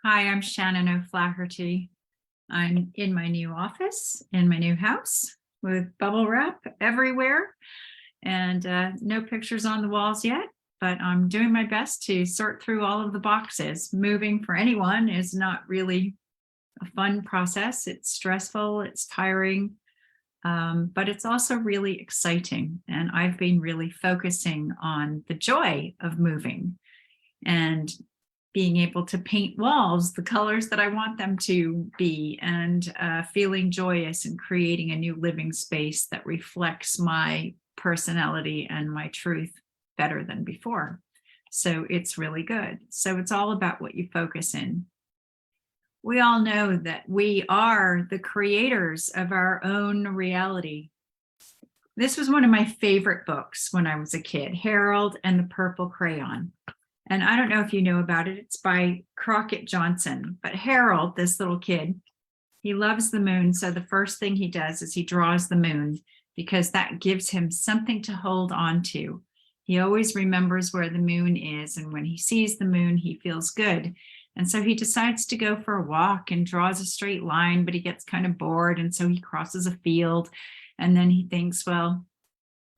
Hi, I'm Shannon O'Flaherty. I'm in my new office, in my new house with bubble wrap everywhere and no pictures on the walls yet, but I'm doing my best to sort through all of the boxes. Moving for anyone is not really a fun process. It's stressful, it's tiring, but it's also really exciting. And I've been really focusing on the joy of moving and being able to paint walls the colors that I want them to be, and feeling joyous and creating a new living space that reflects my personality and my truth better than before. So it's really good. So it's all about what you focus in. We all know that we are the creators of our own reality. This was one of my favorite books when I was a kid, Harold and the Purple Crayon. And I don't know if you know about it. It's by Crockett Johnson. But Harold, this little kid, he loves the moon. So the first thing he does is he draws the moon because that gives him something to hold on to. He always remembers where the moon is. And when he sees the moon, he feels good. And so he decides to go for a walk and draws a straight line, but he gets kind of bored. And so he crosses a field. And then he thinks, well,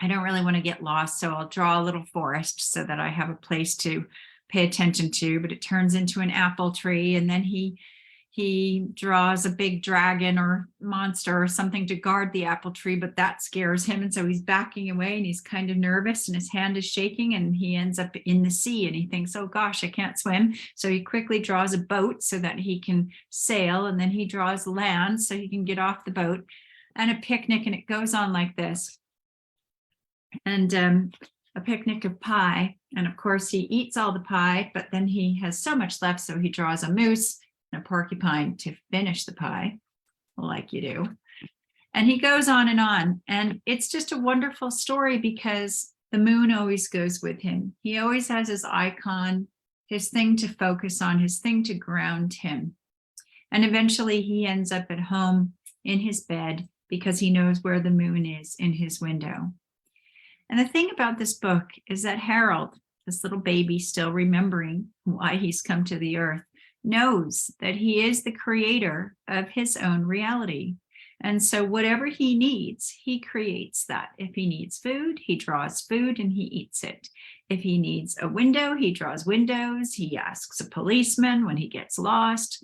I don't really want to get lost, so I'll draw a little forest so that I have a place to pay attention to, but it turns into an apple tree. And then he draws a big dragon or monster or something to guard the apple tree, but that scares him. And so he's backing away and he's kind of nervous and his hand is shaking and he ends up in the sea and he thinks, oh gosh, I can't swim. So he quickly draws a boat so that he can sail. And then he draws land so he can get off the boat, and a picnic. And it goes on like this. And a picnic of pie. And of course, he eats all the pie, but then he has so much left. So he draws a moose and a porcupine to finish the pie, like you do. And he goes on. And it's just a wonderful story because the moon always goes with him. He always has his icon, his thing to focus on, his thing to ground him. And eventually he ends up at home in his bed because he knows where the moon is in his window. And the thing about this book is that Harold, this little baby still remembering why he's come to the earth, knows that he is the creator of his own reality. And so whatever he needs, he creates that. If he needs food, he draws food and he eats it. If he needs a window, he draws windows. He asks a policeman when he gets lost,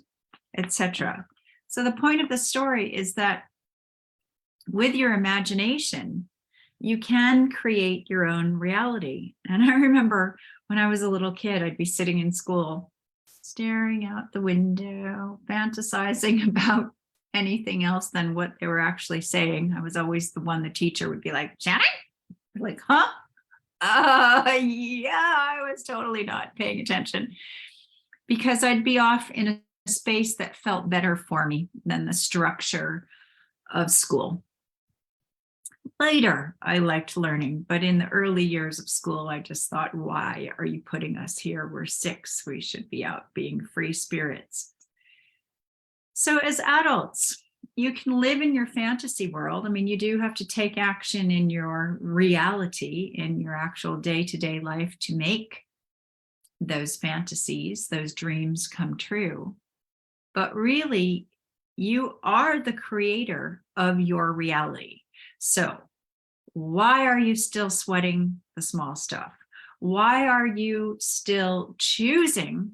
etc. So the point of the story is that with your imagination, you can create your own reality. And I remember when I was a little kid, I'd be sitting in school, staring out the window, fantasizing about anything else than what they were actually saying. I was always the one the teacher would be like, Shannon? Like, huh? Yeah, I was totally not paying attention because I'd be off in a space that felt better for me than the structure of school. Later, I liked learning, but in the early years of school, I just thought, why are you putting us here? We're 6. We should be out being free spirits. So as adults, you can live in your fantasy world. I mean, you do have to take action in your reality, in your actual day-to-day life to make those fantasies, those dreams come true. But really, you are the creator of your reality. So why are you still sweating the small stuff? Why are you still choosing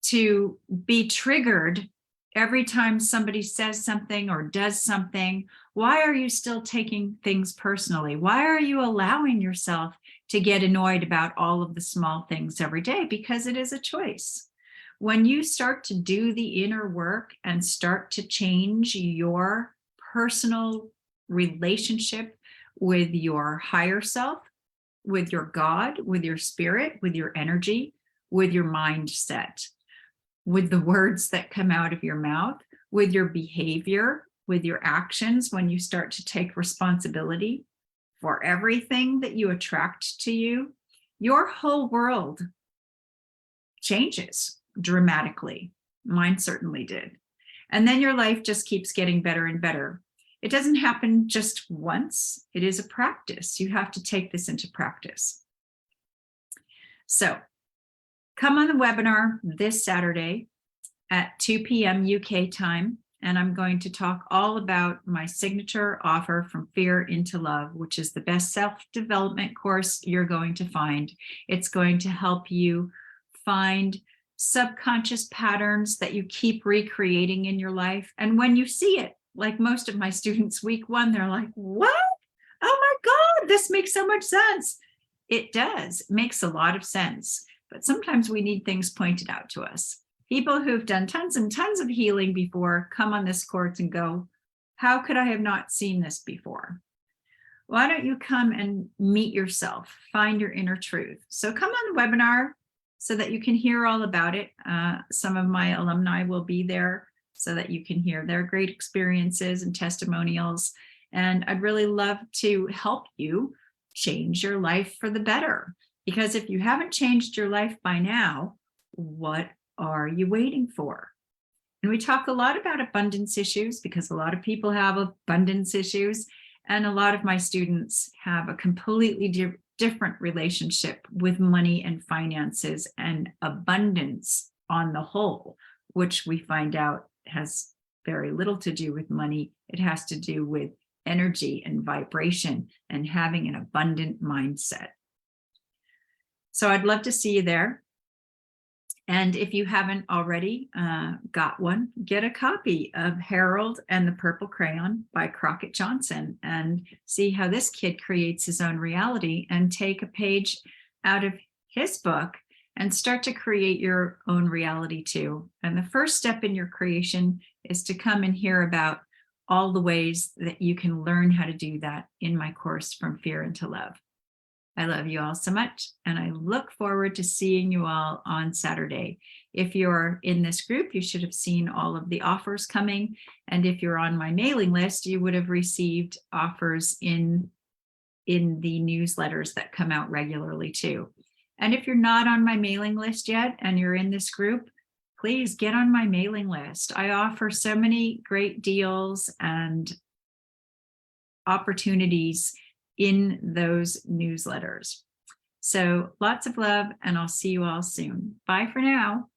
to be triggered every time somebody says something or does something? Why are you still taking things personally? Why are you allowing yourself to get annoyed about all of the small things every day? Because it is a choice. When you start to do the inner work and start to change your personal relationship with your higher self, with your God, with your spirit, with your energy, with your mindset, with the words that come out of your mouth, with your behavior, with your actions, when you start to take responsibility for everything that you attract to you, your whole world changes dramatically. Mine certainly did. And then your life just keeps getting better and better. It doesn't happen just once. It is a practice. You have to take this into practice. So come on the webinar this Saturday. at 2 p.m. UK time. And I'm going to talk all about my signature offer From Fear into Love, which is the best self-development course you're going to find. It's going to help you find subconscious patterns that you keep recreating in your life. And when you see it, like most of my students, week one, they're like, what? Oh my God, this makes so much sense. It does. It makes a lot of sense. But sometimes we need things pointed out to us. People who've done tons and tons of healing before come on this course and go, how could I have not seen this before? Why don't you come and meet yourself, find your inner truth? So come on the webinar so that you can hear all about it. Some of my alumni will be there so that you can hear their great experiences and testimonials. And I'd really love to help you change your life for the better. Because if you haven't changed your life by now, what are you waiting for? And we talk a lot about abundance issues because a lot of people have abundance issues. And a lot of my students have a completely different relationship with money and finances and abundance on the whole, which we find out has very little to do with money. It has to do with energy and vibration and having an abundant mindset. So I'd love to see you there. And if you haven't already got one, get a copy of Harold and the Purple Crayon by Crockett Johnson and see how this kid creates his own reality, and take a page out of his book and start to create your own reality too. And the first step in your creation is to come and hear about all the ways that you can learn how to do that in my course, From Fear into Love. I love you all so much, and I look forward to seeing you all on Saturday. If you're in this group, you should have seen all of the offers coming. And if you're on my mailing list, you would have received offers in the newsletters that come out regularly too. And if you're not on my mailing list yet and you're in this group, please get on my mailing list. I offer so many great deals and opportunities in those newsletters. So lots of love, and I'll see you all soon. Bye for now.